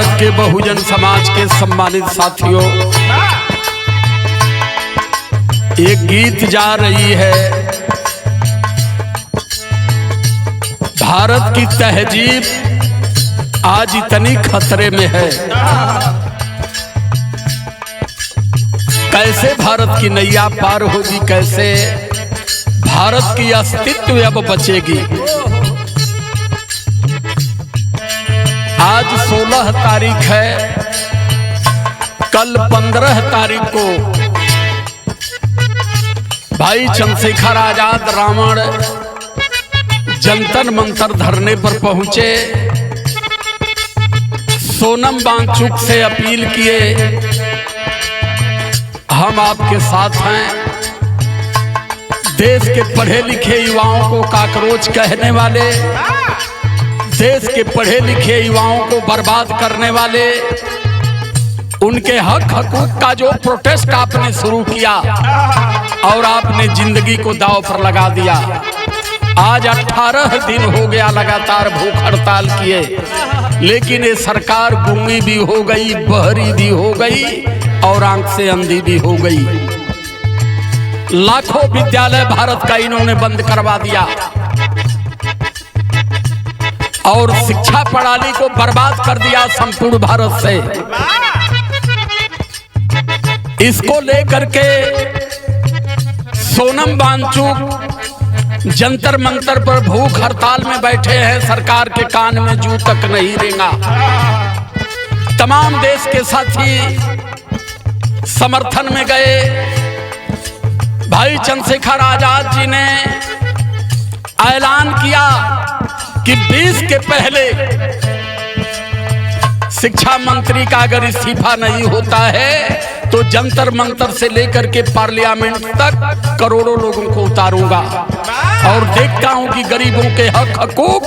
भारत के बहुजन समाज के सम्मानित साथियों, एक गीत जा रही है। भारत की तहजीब आज इतनी खतरे में है, कैसे भारत की नैया पार होगी, कैसे भारत की अस्तित्व अब बचेगी। आज 16 तारीख है, कल 15 तारीख को भाई चंद्रशेखर आजाद रावण जंतर मंतर धरने पर पहुंचे, सोनम वांगचुक से अपील किए, हम आपके साथ हैं। देश के पढ़े लिखे युवाओं को काकरोच कहने वाले, देश के पढ़े लिखे युवाओं को बर्बाद करने वाले, उनके हक हकूक का जो प्रोटेस्ट आपने शुरू किया और आपने जिंदगी को दांव पर लगा दिया। आज 18 दिन हो गया लगातार भूख हड़ताल किए, लेकिन ये सरकार गूंगी भी हो गई, बहरी भी हो गई और आंख से अंधी भी हो गई। लाखों विद्यालय भारत का इन्होंने बंद करवा दिया और शिक्षा प्रणाली को बर्बाद कर दिया संपूर्ण भारत से। इसको लेकर के सोनम वांगचुक जंतर मंतर पर भूख हड़ताल में बैठे हैं, सरकार के कान में जू तक नहीं रेंगा। तमाम देश के साथी समर्थन में गए। भाई चंद्रशेखर आजाद जी ने ऐलान किया कि 20 के पहले शिक्षा मंत्री का अगर इस्तीफा नहीं होता है तो जंतर मंतर से लेकर के पार्लियामेंट तक करोड़ों लोगों को उतारूंगा और देखता हूं कि गरीबों के हक हकूक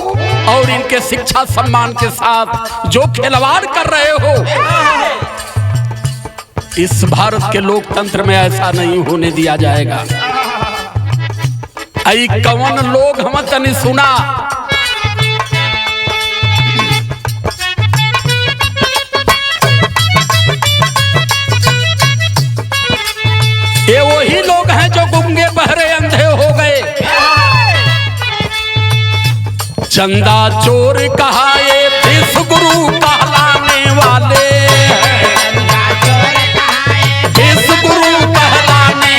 और इनके शिक्षा सम्मान के साथ जो खिलवाड़ कर रहे हो, इस भारत के लोकतंत्र में ऐसा नहीं होने दिया जाएगा। आई कौन लोग हम तनी सुना, ये वही लोग हैं जो गूंगे बहरे अंधे हो गए। चंदा चोर कहाए विश्व गुरु कहलाने वाले, विश्व गुरु कहलाने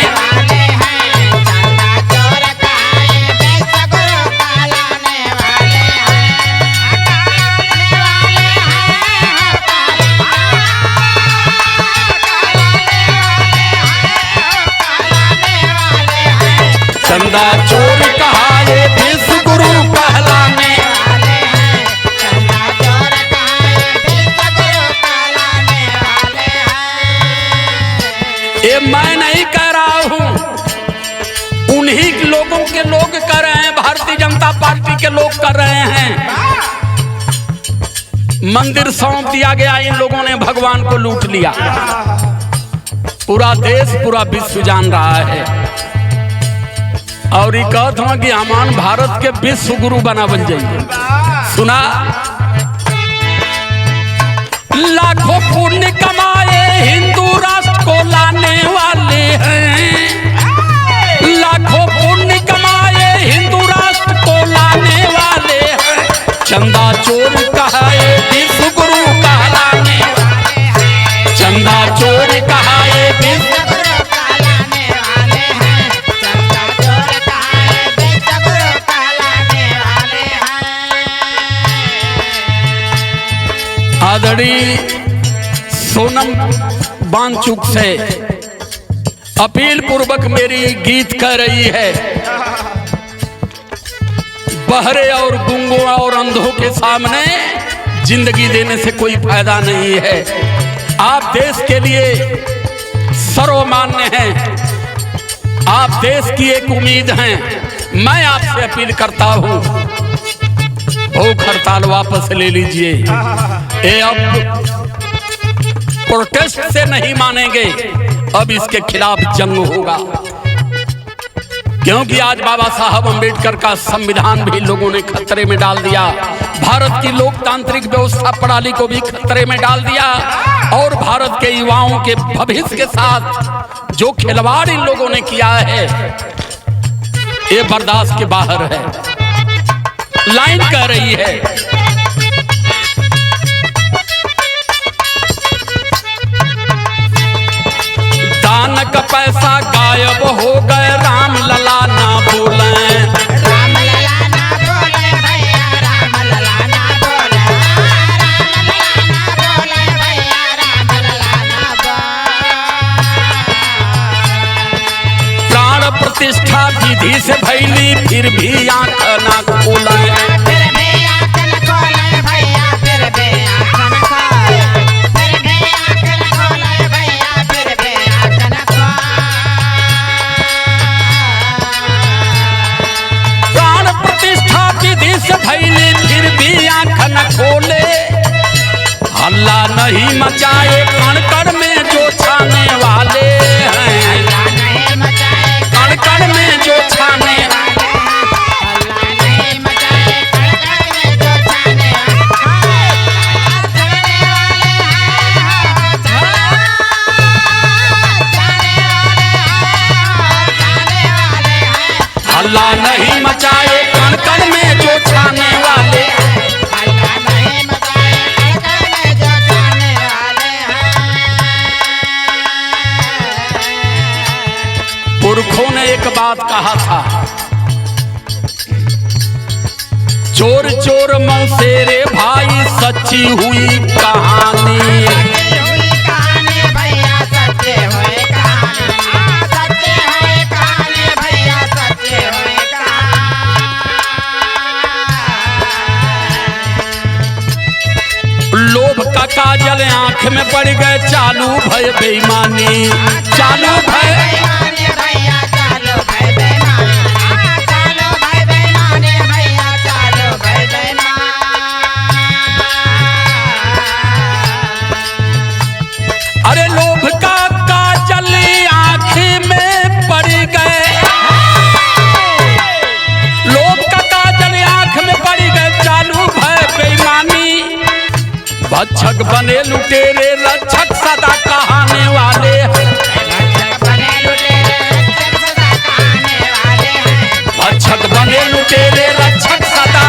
चंदा चोर कहाए विश्व गुरु कहलाने। ये मैं नहीं कह रहा हूं, उन्हीं लोगों के लोग कर रहे हैं, भारतीय जनता पार्टी के लोग कर रहे हैं। मंदिर सौंप दिया गया, इन लोगों ने भगवान को लूट लिया। पूरा देश पूरा विश्व जान रहा है और ये कहते हैं कि हमान भारत के विश्व गुरु बना बन जाइए। सुना, लाखों पुण्य कमाए हिंदू राष्ट्र को लाने वाले हैं, लाखों पुण्य कमाए हिंदू राष्ट्र को लाने वाले हैं। चंदा चोर कहाए विश्व गुरु कहलाने, चंदा चोर कहाए विश्व आदरणीय सोनम वांगचुक से अपील पूर्वक मेरी गीत कह रही है, बहरे और गूंगों और अंधों के सामने जिंदगी देने से कोई फायदा नहीं है। आप देश के लिए सर्वमान्य हैं, आप देश की एक उम्मीद हैं। मैं आपसे अपील करता हूं, भूख हड़ताल वापस ले लीजिए। ये अब प्रोटेस्ट से नहीं मानेंगे, अब इसके खिलाफ जंग होगा, क्योंकि आज बाबा साहब अम्बेडकर का संविधान भी लोगों ने खतरे में डाल दिया। भारत की लोकतांत्रिक व्यवस्था प्रणाली को भी खतरे में डाल दिया और भारत के युवाओं के भविष्य के साथ जो खिलवाड़ इन लोगों ने किया है ये बर्दाश्त के बाहर है। लाइन कह रही है, दान का पैसा गायब हो गए, राम लला ना बोले, राम लला ना बोले भैया, राम लला ना बोले, राम लला ना बोले भैया, राम लला ना बोले। प्राण प्रतिष्ठा विधि से भैली फिर भी आंख ना खोले, फिर भी आँख न खोले भैया, फिर भी आँख न खोले, फिर भी आँख न खोले भैया, फिर भी आँख न खोले। प्राण प्रतिष्ठा विधि से भैली फिर भी आंख न खोले, हल्ला नहीं मचाए कण कण में जो छाने वाले हैं, अल्लाह नहीं मचाए कण कण में जो छाने, अल्लाह नहीं मचाए कण-कण में जो छाने वाले हैं। हल्ला नहीं मचाए कण कण में जो छाने वाले, अल्लाह नहीं मचाए कण-कण में जो छाने वाले हैं। पुरखों ने एक बात कहा था, चोर चोर मौसेरे भाई सच्ची हुई कहानी, सच्ची हुई कहानी भैया, सच्चे हुए कहानी, सच्चे हुए कहानी भैया, सच्चे हुए कहानी। लोभ का काजल आंख में पड़ गए, चालू भय बेईमानी, चालू भय, बेईमानी भैया, चालो भाई बेईमानी, चालो भाई बेईमानी भैया, चालो भाई बेईमानी। अरे लोभ का काजल आंख में पड़ गए, लोभ का काजल आंख में पड़ गए, चालू भय बेईमानी, भक्षक बने लुटेरे रक्षक सदा कहाने वाले, भक्षक बने लुटेरे रक्षक सदा कहाने वाले हैं। भक्षक बने लुटेरे रक्षक सदा,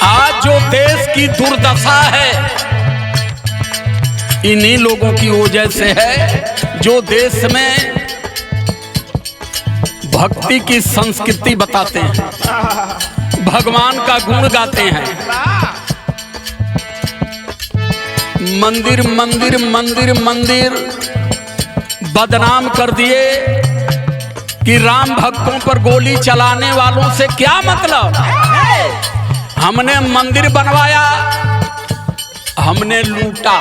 आज जो देश की दुर्दशा है इन्हीं लोगों की वजह से है, जो देश में भक्ति की संस्कृति बताते हैं, भगवान का गुण गाते हैं, मंदिर मंदिर मंदिर मंदिर बदनाम कर दिए कि राम भक्तों पर गोली चलाने वालों से क्या मतलब, हमने मंदिर बनवाया, हमने लूटा,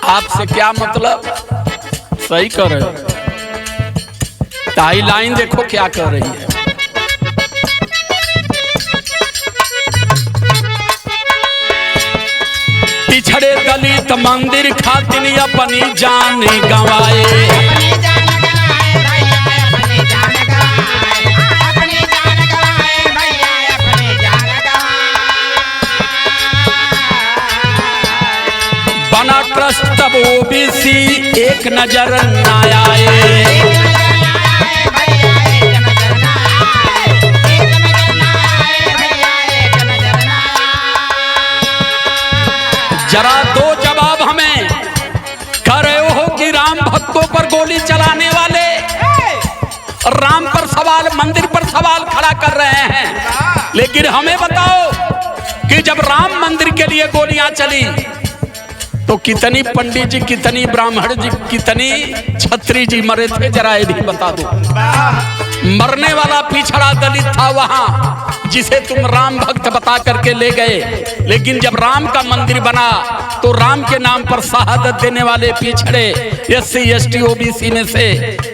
आपसे क्या मतलब। सही कर रहे हो, ताई लाइन देखो क्या कर रही है, पिछड़े दलित मंदिर खातिर अपनी जान गंवाए, अपनी जान गवाए भैया, अपनी जान गवाए, अपनी जान गवाए भैया, अपनी जान गवाए। बना ट्रस्ट तब ओबीसी एक नजर ना आए, एक नजर ना आए भैया, एक नजर ना आए, एक नजर ना आए भैया, एक नजर ना आए। जरा दो जवाब हमें कर रहे हो कि राम भक्तों पर गोली चलाने वाले राम पर सवाल, मंदिर पर सवाल खड़ा कर रहे हैं, लेकिन हमें बताओ कि जब राम मंदिर के लिए गोलियां चली तो कितनी पंडित जी, कितनी ब्राह्मण जी, कितनी छत्री जी मरे थे, जरा ये भी बता दो। मरने वाला पिछड़ा दलित था वहां, जिसे तुम राम भक्त बता करके ले गए, लेकिन जब राम का मंदिर बना तो राम के नाम पर शहादत देने वाले पिछड़े SC ST OBC में से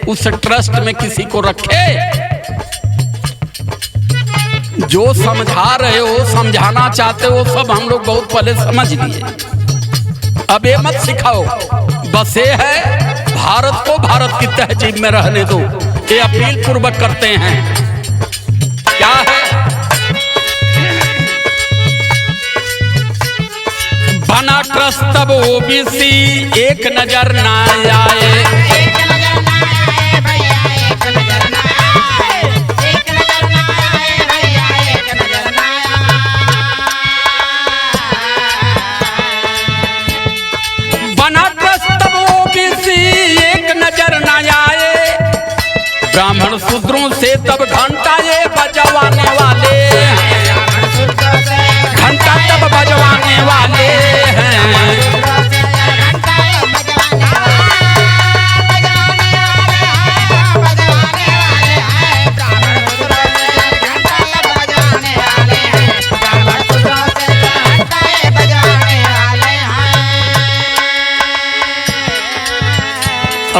उस ट्रस्ट में किसी को रखे। जो समझा रहे हो, समझाना चाहते हो, सब हम लोग बहुत पहले समझ लिए। अब ये मत सिखाओ, बस ये है भारत को भारत की तहजीब में रहने दो, ये अपील पूर्वक करते हैं। क्या है? बना ट्रस्ट तब ओबीसी एक नजर ना आए, ब्राह्मण शूद्रों से तब घंटा ये बजवाने वाले हैं, घंटा तब बजवाने वाले हैं।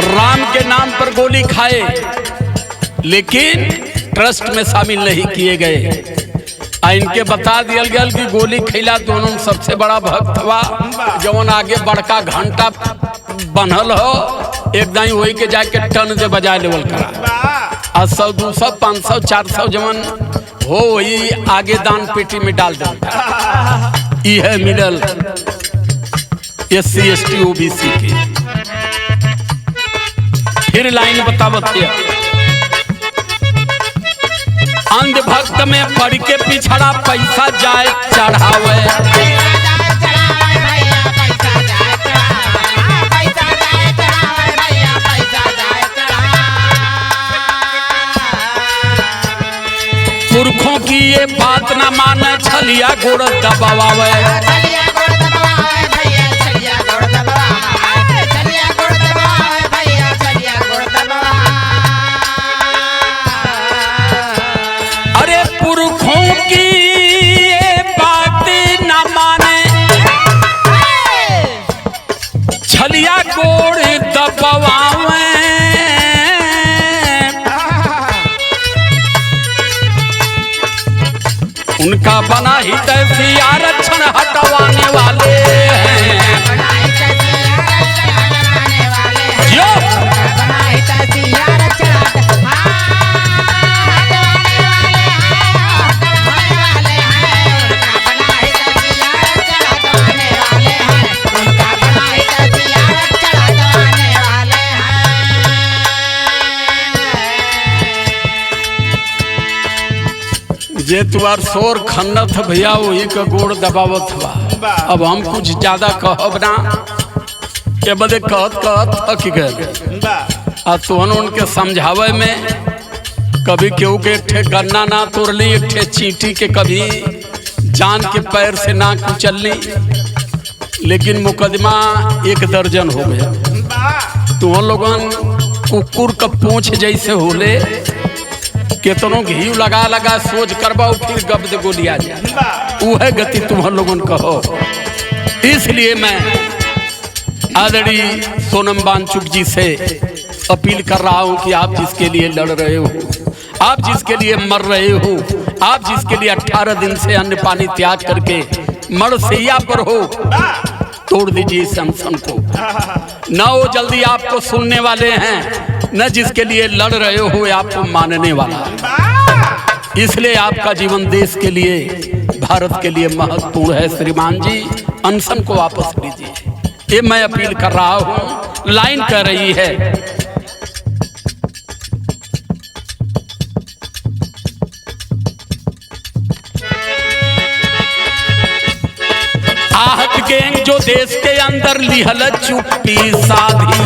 राम के नाम पर गोली खाए लेकिन ट्रस्ट में शामिल नहीं किए गए। इनके बता दिया गया कि गोली खैला दोनों सबसे बड़ा भक्त हुआ, जवन आगे बड़का घंटा बनल हो एकदम वही के जाके टन से बजा लेवल करा, और 100 200 500 400 जवन हो वही आगे दान पेटी में डाल दे। यह मिलल SC ST OBC के। फिर लाइन बतावत अंधभक्त में पढ़ के पिछड़ा पैसा जाए चढ़ावे, पुरखों की ये बात न माने छलिया गोड़ दबावे। छलिया गोड़ दबावे, उनका बना ही तैसी आरक्षण हटवाने वाले हैं। जे तुआर शोर खन्नत भैया वही का गोड़ दबावत हुआ। अब हम कुछ ज्यादा कहब ना, के बदे कहत थक गए। आ तुहन उनके समझावे में कभी केहू के एक ठे गन्ना ना तोड़ली, एक ठे चींटी के कभी जान के पैर से ना कुचलली, लेकिन मुकदमा 1 दर्जन हो गया। तुहन लोगन कुकुर का पूंछ जैसे होले, केतनों घी लगा लगा सोच करवाओ फिर गब दे गोली आ जाए, वह गति तुम्हारे लोगों कहो। इसलिए मैं आदरणीय सोनम वांगचुक जी से अपील कर रहा हूं कि आप जिसके लिए लड़ रहे हो, आप जिसके लिए मर रहे हो, आप जिसके लिए 18 दिन से अन्न पानी त्याग करके मरसैया पर हो, तोड़ दीजिए इस अनशन को। न वो जल्दी आपको सुनने वाले हैं, न जिसके लिए लड़ रहे हो आपको मानने वाला। इसलिए आपका जीवन देश के लिए, भारत के लिए महत्वपूर्ण है। श्रीमान जी अनशन को वापस लीजिए, ये मैं अपील कर रहा हूं। लाइन कह रही है आहट गैंग जो देश के अंदर लिहल चुप्पी साधी,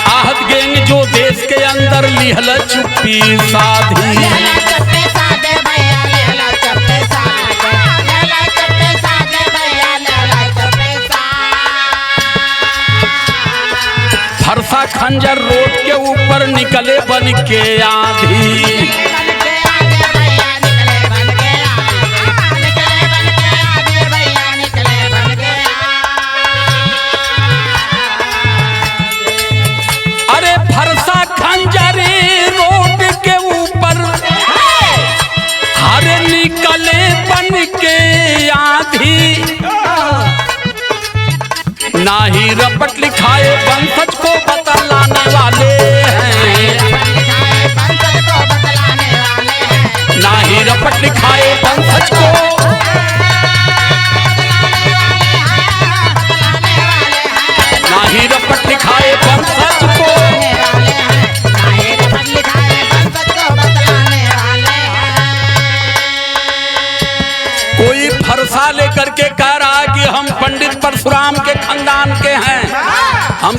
आहट गैंग जो देश के अंदर लिहल चुप्पी साधी, फरसा खंजर रोड के ऊपर निकले बन के आंधी,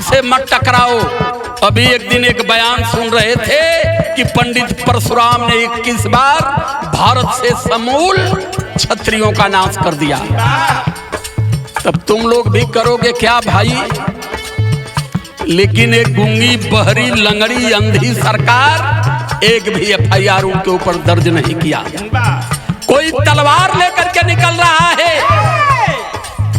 हमसे मत टकराओ। अभी एक दिन एक बयान सुन रहे थे कि पंडित परशुराम ने 21 बार भारत से समूल क्षत्रियों का नाश कर दिया। तब तुम लोग भी करोगे क्या भाई? लेकिन एक गूंगी बहरी लंगड़ी अंधी सरकार एक भी FIR उनके ऊपर दर्ज नहीं किया। कोई तलवार लेकर के निकल रहा है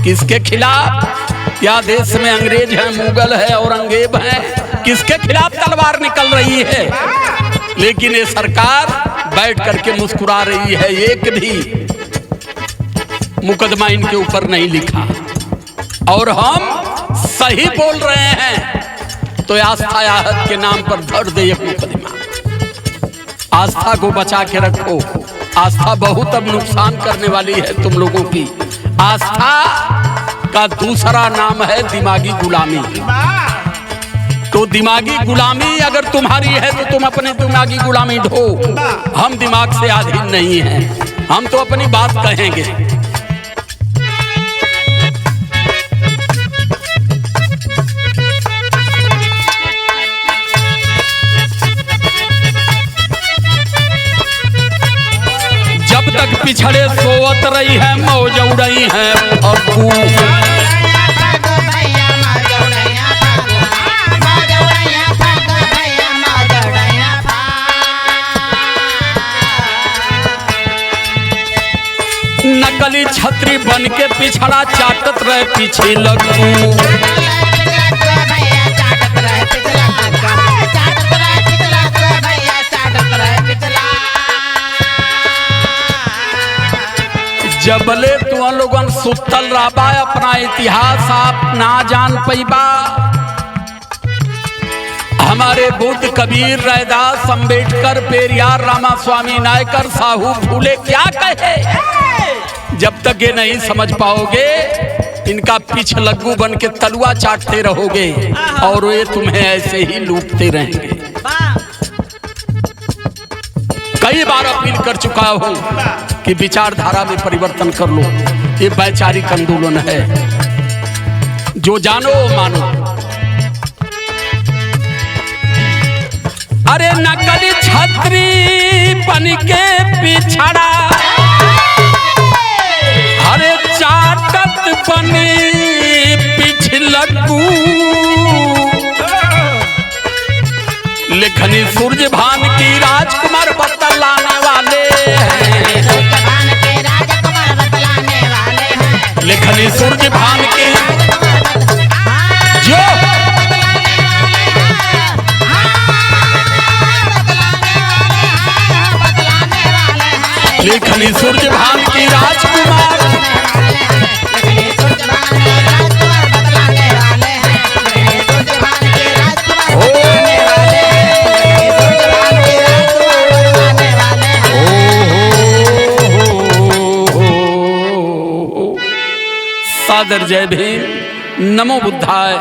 किसके खिलाफ? क्या देश में अंग्रेज हैं, मुगल है, औरंगजेब हैं? किसके खिलाफ तलवार निकल रही है? लेकिन ये सरकार बैठ करके मुस्कुरा रही है। एक भी मुकदमा इनके ऊपर नहीं लिखा और हम सही बोल रहे हैं तो आस्था याहत के नाम पर धर दे एक मुकदमा। आस्था को बचा के रखो। आस्था बहुत अब नुकसान करने वाली है तुम लोगों की। आस्था का दूसरा नाम है दिमागी गुलामी। तो दिमागी गुलामी अगर तुम्हारी है तो तुम अपने दिमागी गुलामी ढो। हम दिमाग से अधीन नहीं हैं, हम तो अपनी बात कहेंगे। जब तक पिछड़े सोवत रही है मौज उड़ई है और नकली छतरी बन के पिछड़ा चाटत रहे पीछे लगू। जबले तुम लोगन सुतल रहबा अपना इतिहास आप ना जान पैबा। हमारे बुद्ध, कबीर, रैदास, अंबेडकर, पेरियार, रामास्वामी नायकर, साहू फूले क्या कहे? जब तक ये नहीं समझ पाओगे इनका पीछ लग्गू बन के तलुआ चाटते रहोगे और ये तुम्हें ऐसे ही लूटते रहेंगे। कई बार अपील कर चुका हूं कि विचारधारा में परिवर्तन कर लो। ये वैचारिक आंदोलन है, जो जानो मानो। अरे नकली छतरी बन के पिछड़ा, अरे चाटत बनी पिछलकू। लेखनी सूर्य भान की राजकुमार बतलाने वाले हैं। लेखनी सूर्य भान की जो लेखनी सूर्य भान की राजकुमार सादर जय भीम, नमो बुद्धाय,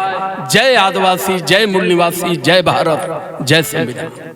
जय आदिवासी, जय मूल निवासी, जय भारत, जय संविधान।